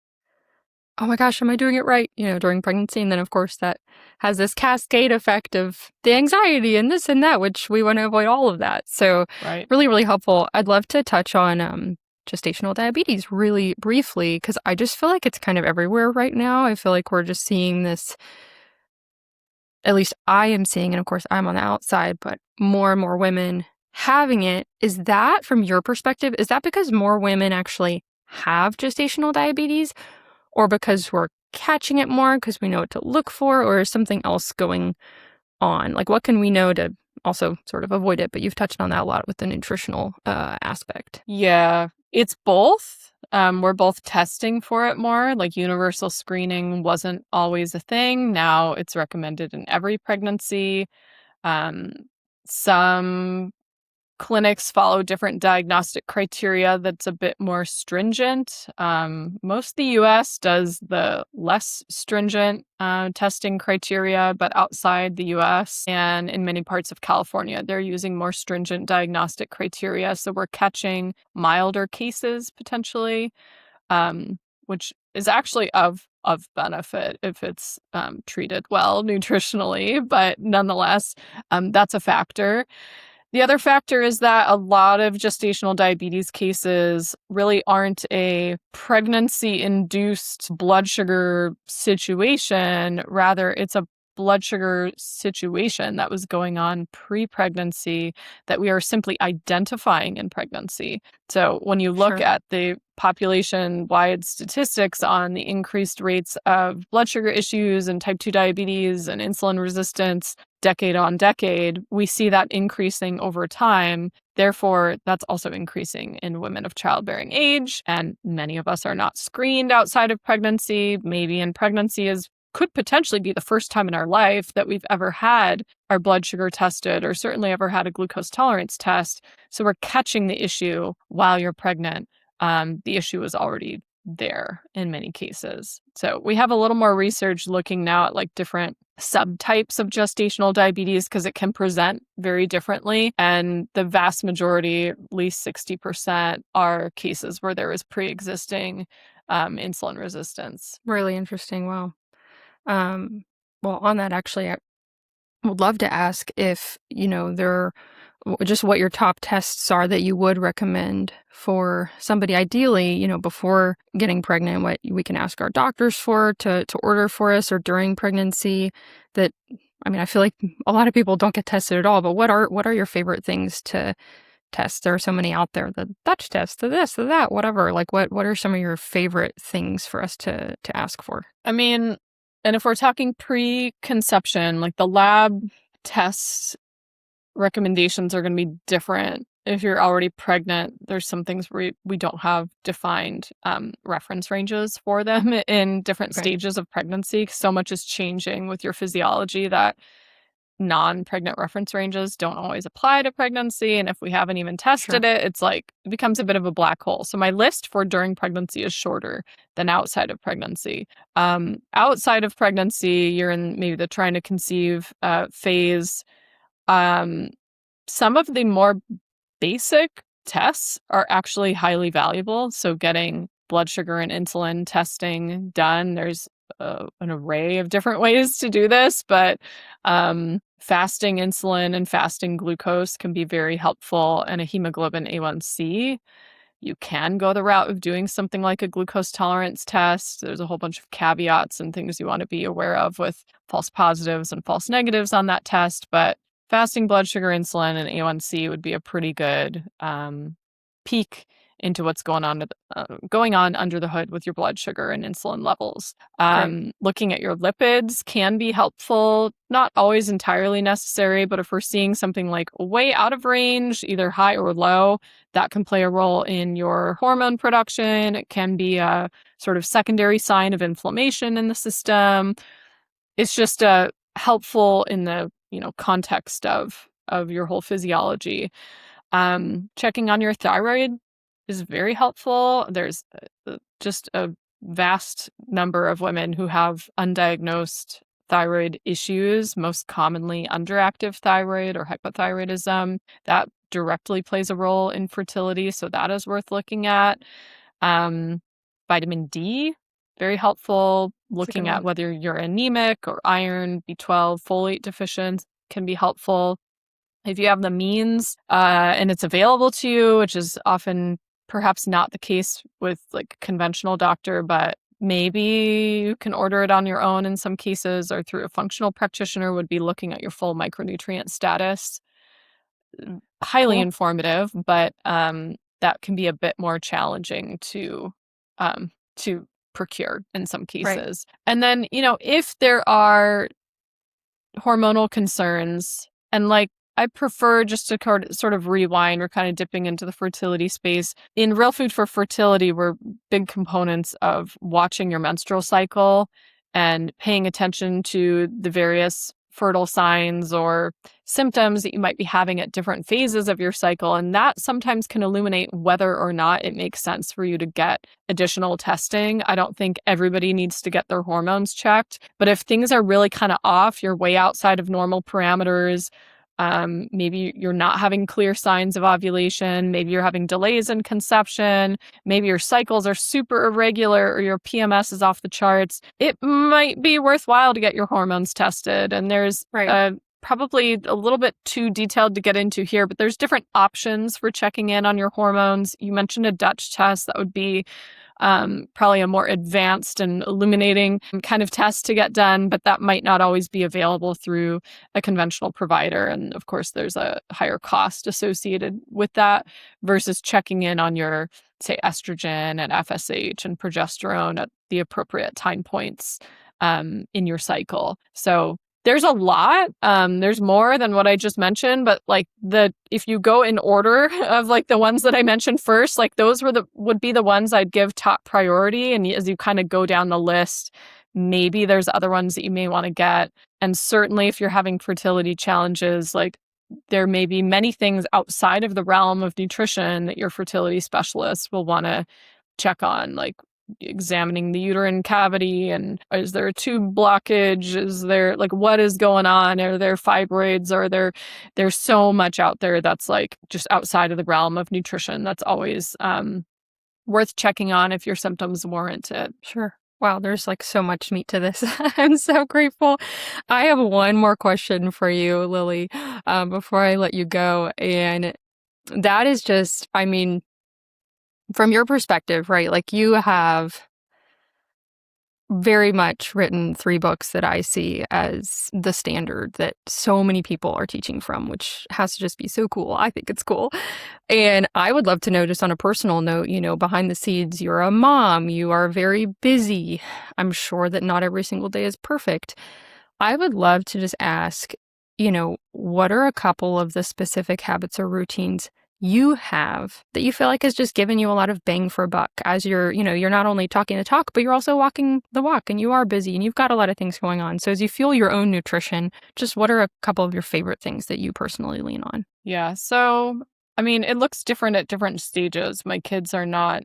oh my gosh, am I doing it right? During pregnancy. And then of course that has this cascade effect of the anxiety and this and that, which we want to avoid all of that. So really, really helpful. I'd love to touch on gestational diabetes really briefly, because I just feel like it's kind of everywhere right now. I feel like we're just seeing this, at least I am seeing, and of course I'm on the outside, but more and more women having it. Is that, from your perspective, is that because more women actually have gestational diabetes? Or because we're catching it more because we know what to look for, or is something else going on? Like, what can we know to also sort of avoid it? But you've touched on that a lot with the nutritional aspect. Yeah, it's both. We're both testing for it more. Like universal screening wasn't always a thing. Now it's recommended in every pregnancy. Some clinics follow different diagnostic criteria that's a bit more stringent. Most of the US does the less stringent testing criteria, but outside the US and in many parts of California, they're using more stringent diagnostic criteria. So we're catching milder cases potentially, which is actually of benefit if it's treated well nutritionally, but nonetheless, that's a factor. The other factor is that a lot of gestational diabetes cases really aren't a pregnancy-induced blood sugar situation. Rather, it's a blood sugar situation that was going on pre-pregnancy that we are simply identifying in pregnancy. So when you look at the population-wide statistics on the increased rates of blood sugar issues and type 2 diabetes and insulin resistance, decade on decade, we see that increasing over time. Therefore, that's also increasing in women of childbearing age. And many of us are not screened outside of pregnancy. Maybe in pregnancy could potentially be the first time in our life that we've ever had our blood sugar tested, or certainly ever had a glucose tolerance test. So we're catching the issue while you're pregnant. The issue is already there in many cases. So we have a little more research looking now at like different subtypes of gestational diabetes, because it can present very differently. And the vast majority, at least 60%, are cases where there is pre-existing insulin resistance. Really interesting. Wow. Well, on that, actually, I would love to ask if, just what your top tests are that you would recommend for somebody, ideally, before getting pregnant, what we can ask our doctors for to order for us, or during pregnancy. I feel like a lot of people don't get tested at all, but what are your favorite things to test? There are so many out there, the Dutch test, the this, the that, whatever. Like what are some of your favorite things for us to ask for? And if we're talking preconception, like the lab tests recommendations are going to be different. If you're already pregnant, there's some things where we don't have defined reference ranges for them in different stages of pregnancy. So much is changing with your physiology that non-pregnant reference ranges don't always apply to pregnancy. And if we haven't even tested it, it becomes a bit of a black hole. So my list for during pregnancy is shorter than outside of pregnancy. Outside of pregnancy, you're in maybe the trying to conceive phase. Some of the more basic tests are actually highly valuable. So getting blood sugar and insulin testing done, there's an array of different ways to do this, but fasting insulin and fasting glucose can be very helpful, and a hemoglobin A1C. You can go the route of doing something like a glucose tolerance test. There's a whole bunch of caveats and things you want to be aware of with false positives and false negatives on that test, but fasting blood sugar, insulin, and A1C would be a pretty good peek into what's going on under the hood with your blood sugar and insulin levels. Looking at your lipids can be helpful, not always entirely necessary, but if we're seeing something like way out of range, either high or low, that can play a role in your hormone production. It can be a sort of secondary sign of inflammation in the system. It's just helpful in the context of your whole physiology. Checking on your thyroid is very helpful. There's just a vast number of women who have undiagnosed thyroid issues, most commonly underactive thyroid or hypothyroidism. That directly plays a role in fertility, so that is worth looking at. Vitamin D, very helpful. Looking at whether you're anemic or iron, B12, folate deficient can be helpful. If you have the means and it's available to you, which is often perhaps not the case with like a conventional doctor, but maybe you can order it on your own in some cases, or through a functional practitioner, would be looking at your full micronutrient status. Highly informative, but that can be a bit more challenging to procure in some cases. And then, if there are hormonal concerns, and like I prefer just to sort of rewind, we're kind of dipping into the fertility space. In Real Food for Fertility, we're big components of watching your menstrual cycle and paying attention to the various fertile signs or symptoms that you might be having at different phases of your cycle. And that sometimes can illuminate whether or not it makes sense for you to get additional testing. I don't think everybody needs to get their hormones checked, but if things are really kind of off, you're way outside of normal parameters, maybe you're not having clear signs of ovulation, maybe you're having delays in conception, maybe your cycles are super irregular, or your PMS is off the charts, it might be worthwhile to get your hormones tested. And there's probably a little bit too detailed to get into here, but there's different options for checking in on your hormones. You mentioned a Dutch test. That would be probably a more advanced and illuminating kind of test to get done, but that might not always be available through a conventional provider. And of course, there's a higher cost associated with that versus checking in on your, say, estrogen and FSH and progesterone at the appropriate time points in your cycle. So There's a lot. There's more than what I just mentioned, but like if you go in order of like the ones that I mentioned first, like those would be the ones I'd give top priority. And as you kind of go down the list, maybe there's other ones that you may want to get. And certainly if you're having fertility challenges, like there may be many things outside of the realm of nutrition that your fertility specialist will want to check on, like examining the uterine cavity, and is there a tube blockage? Is there like, what is going on? Are there fibroids? There's so much out there that's like just outside of the realm of nutrition that's always worth checking on if your symptoms warrant it. Sure. Wow, there's like so much meat to this. I'm so grateful. I have one more question for you, Lily, before I let you go. And that is just, I mean, from your perspective, right? Like you have very much written 3 books that I see as the standard that so many people are teaching from, which has to just be so cool. I think it's cool. And I would love to know, just on a personal note, you know, behind the scenes, you're a mom, you are very busy. I'm sure that not every single day is perfect. I would love to just ask, you know, what are a couple of the specific habits or routines you have that you feel like has just given you a lot of bang for a buck as you're not only talking the talk, but you're also walking the walk, and you are busy and you've got a lot of things going on. So as you fuel your own nutrition, just what are a couple of your favorite things that you personally lean on? Yeah. So, I mean, it looks different at different stages. My kids are not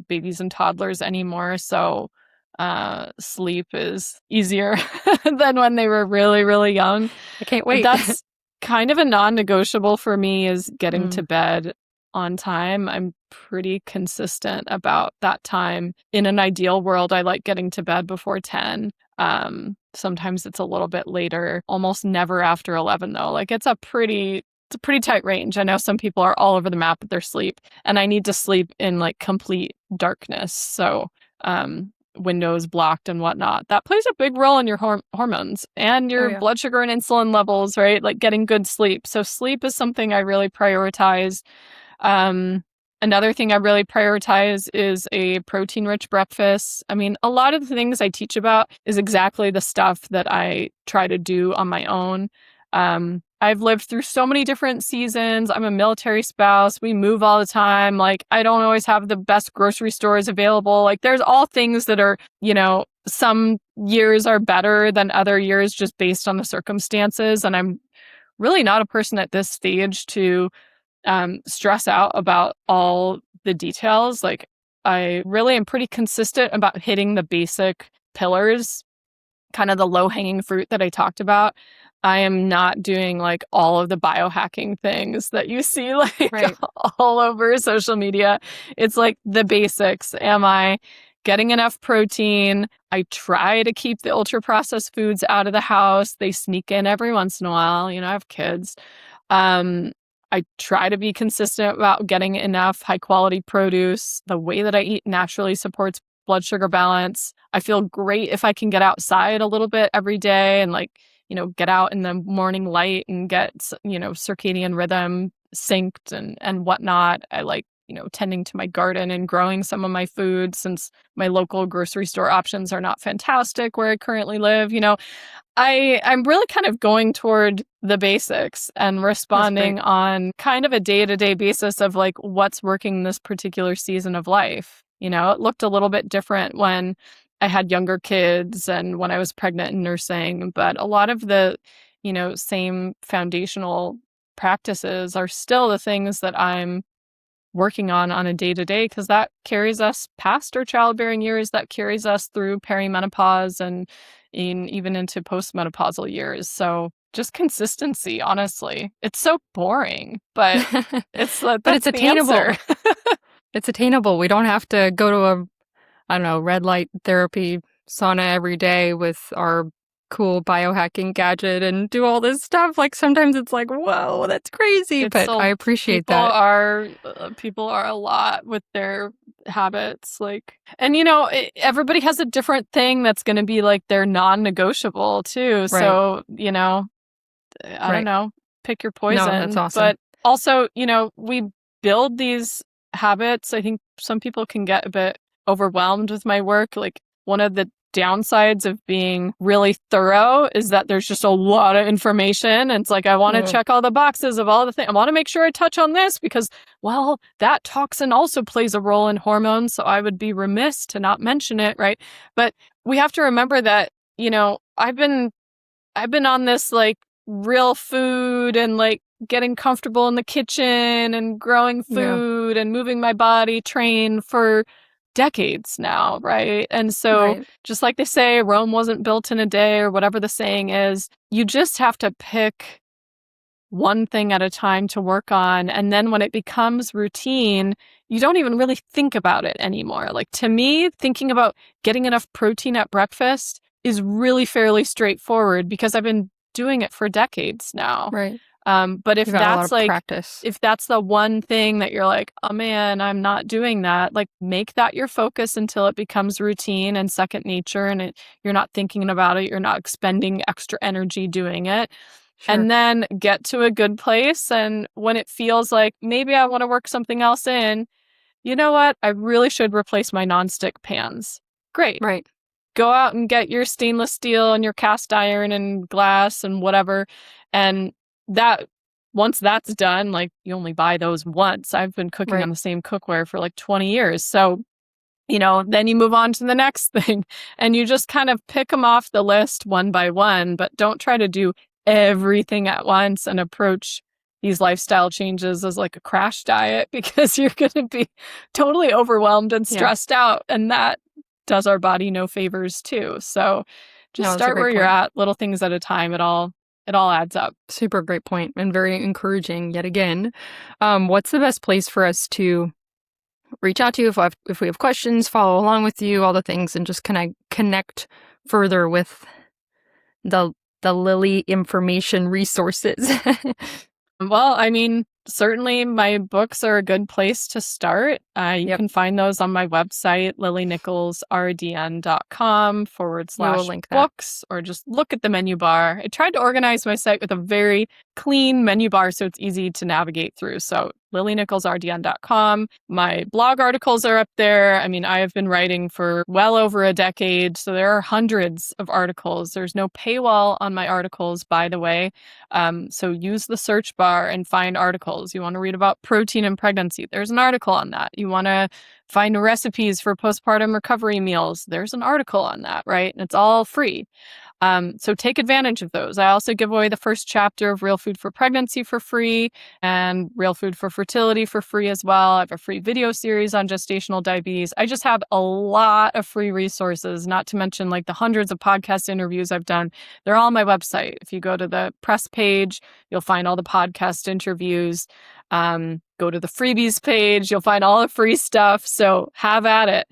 babies and toddlers anymore. So sleep is easier than when they were really, really young. I can't wait. That's kind of a non-negotiable for me, is getting to bed on time. I'm pretty consistent about that time. In an ideal world, I like getting to bed before 10. Sometimes it's a little bit later, almost never after 11 though. Like it's a pretty tight range. I know some people are all over the map with their sleep, and I need to sleep in like complete darkness. So, windows blocked and whatnot. That plays a big role in your hormones and your blood sugar and insulin levels, right? Like getting good sleep. So sleep is something I really prioritize. Another thing I really prioritize is a protein-rich breakfast. I mean, a lot of the things I teach about is exactly the stuff that I try to do on my own. I've lived through so many different seasons. I'm a military spouse. We move all the time. Like, I don't always have the best grocery stores available. Like, there's all things that are, you know, some years are better than other years just based on the circumstances. And I'm really not a person at this stage to stress out about all the details. Like, I really am pretty consistent about hitting the basic pillars, kind of the low-hanging fruit that I talked about. I am not doing like all of the biohacking things that you see like all over social media. It's like the basics. Am I getting enough protein? I try to keep the ultra-processed foods out of the house. They sneak in every once in a while. You know, I have kids. I try to be consistent about getting enough high-quality produce. The way that I eat naturally supports blood sugar balance. I feel great if I can get outside a little bit every day and like, you know, get out in the morning light and get, you know, circadian rhythm synced and whatnot. I like, you know, tending to my garden and growing some of my food, since my local grocery store options are not fantastic where I currently live. You know, I'm really kind of going toward the basics and responding on kind of a day-to-day basis of like what's working this particular season of life. You know, it looked a little bit different when I had younger kids and when I was pregnant and nursing, but a lot of the, you know, same foundational practices are still the things that I'm working on a day-to-day, because that carries us past our childbearing years, that carries us through perimenopause and even into postmenopausal years. So just consistency, honestly. It's so boring, but it's attainable. It's attainable. We don't have to go to red light therapy sauna every day with our cool biohacking gadget and do all this stuff. Like sometimes it's like, whoa, that's crazy. But I appreciate that. People are a lot with their habits. Like, and you know, everybody has a different thing that's going to be like their non-negotiable too. Right. So, you know, I don't know, pick your poison. No, that's awesome. But also, you know, we build these habits. I think some people can get a bit overwhelmed with my work. Like one of the downsides of being really thorough is that there's just a lot of information. And it's like, I want to check all the boxes of all the things. I want to make sure I touch on this because, well, that toxin also plays a role in hormones. So I would be remiss to not mention it, right? But we have to remember that, I've been on this like real food and like getting comfortable in the kitchen and growing food and moving my body, train for decades now, right? And so just like they say, Rome wasn't built in a day or whatever the saying is, you just have to pick one thing at a time to work on. And then when it becomes routine, you don't even really think about it anymore. Like to me, thinking about getting enough protein at breakfast is really fairly straightforward because I've been doing it for decades now. Right. But if that's like practice. If that's the one thing that you're like, oh man, I'm not doing that, like make that your focus until it becomes routine and second nature and you're not thinking about it, you're not expending extra energy doing it. Sure. And then get to a good place. And when it feels like maybe I want to work something else in, you know what? I really should replace my nonstick pans. Great. Right. Go out and get your stainless steel and your cast iron and glass and whatever. And that once that's done, like you only buy those once. I've been cooking on the same cookware for like 20 years. So, then you move on to the next thing and you just kind of pick them off the list one by one, but don't try to do everything at once and approach these lifestyle changes as like a crash diet because you're going to be totally overwhelmed and stressed out. And that does our body no favors too. So just start where you're at, little things at a time. It all adds up. Super great point and very encouraging yet again. What's the best place for us to reach out to you if we have questions, follow along with you, all the things, and just kind of connect further with the Lily information resources? Well, I mean, certainly my books are a good place to start. You can find those on my website, lilynicholsrdn.com/books, or just look at the menu bar. I tried to organize my site with a very clean menu bar so it's easy to navigate through. So lilynicholsrdn.com. My blog articles are up there. I mean, I have been writing for well over a decade, so there are hundreds of articles. There's no paywall on my articles, by the way. So use the search bar and find articles. You want to read about protein and pregnancy, there's an article on that. You want to find recipes for postpartum recovery meals, there's an article on that, right? And it's all free. So take advantage of those. I also give away the first chapter of Real Food for Pregnancy for free and Real Food for Fertility for free as well. I have a free video series on gestational diabetes. I just have a lot of free resources, not to mention like the hundreds of podcast interviews I've done. They're all on my website. If you go to the press page, you'll find all the podcast interviews. Go to the freebies page, you'll find all the free stuff. So have at it.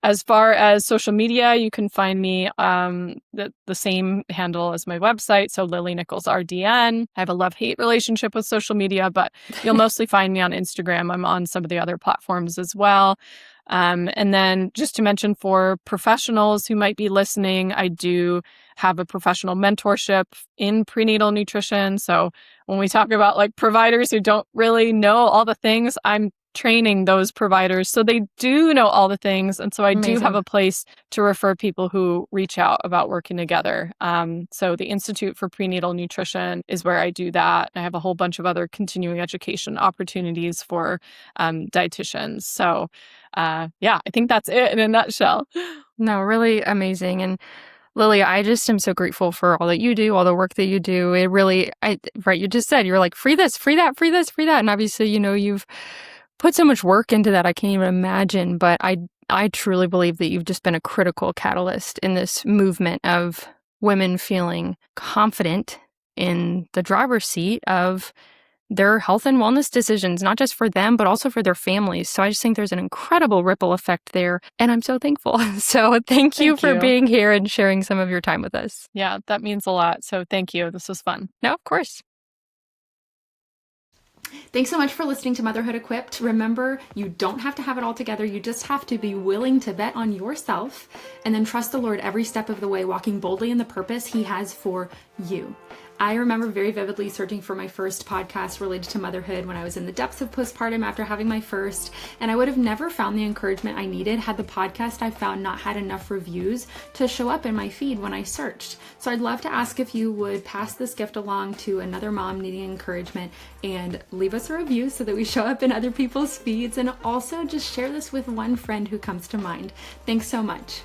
As far as social media, you can find me the same handle as my website. So Lily Nichols RDN. I have a love-hate relationship with social media, but you'll mostly find me on Instagram. I'm on some of the other platforms as well. And then just to mention for professionals who might be listening, I do have a professional mentorship in prenatal nutrition. So when we talk about like providers who don't really know all the things, I'm training those providers so they do know all the things. And so I do have a place to refer people who reach out about working together. So the Institute for Prenatal Nutrition is where I do that. I have a whole bunch of other continuing education opportunities for dietitians. So I think that's it in a nutshell. No, really amazing. And Lily, I just am so grateful for all that you do, all the work that you do. It really, you just said, you're like, free this, free that, free this, free that. And obviously, you've put so much work into that, I can't even imagine. But I truly believe that you've just been a critical catalyst in this movement of women feeling confident in the driver's seat of their health and wellness decisions, not just for them, but also for their families. So I just think there's an incredible ripple effect there. And I'm so thankful. So thank you for being here and sharing some of your time with us. Yeah, that means a lot. So thank you. This was fun. No, of course. Thanks so much for listening to Motherhood Equipped. Remember, you don't have to have it all together. You just have to be willing to bet on yourself and then trust the Lord every step of the way, walking boldly in the purpose He has for you. I remember very vividly searching for my first podcast related to motherhood when I was in the depths of postpartum after having my first, and I would have never found the encouragement I needed had the podcast I found not had enough reviews to show up in my feed when I searched. So I'd love to ask if you would pass this gift along to another mom needing encouragement and leave us a review so that we show up in other people's feeds, and also just share this with one friend who comes to mind. Thanks so much.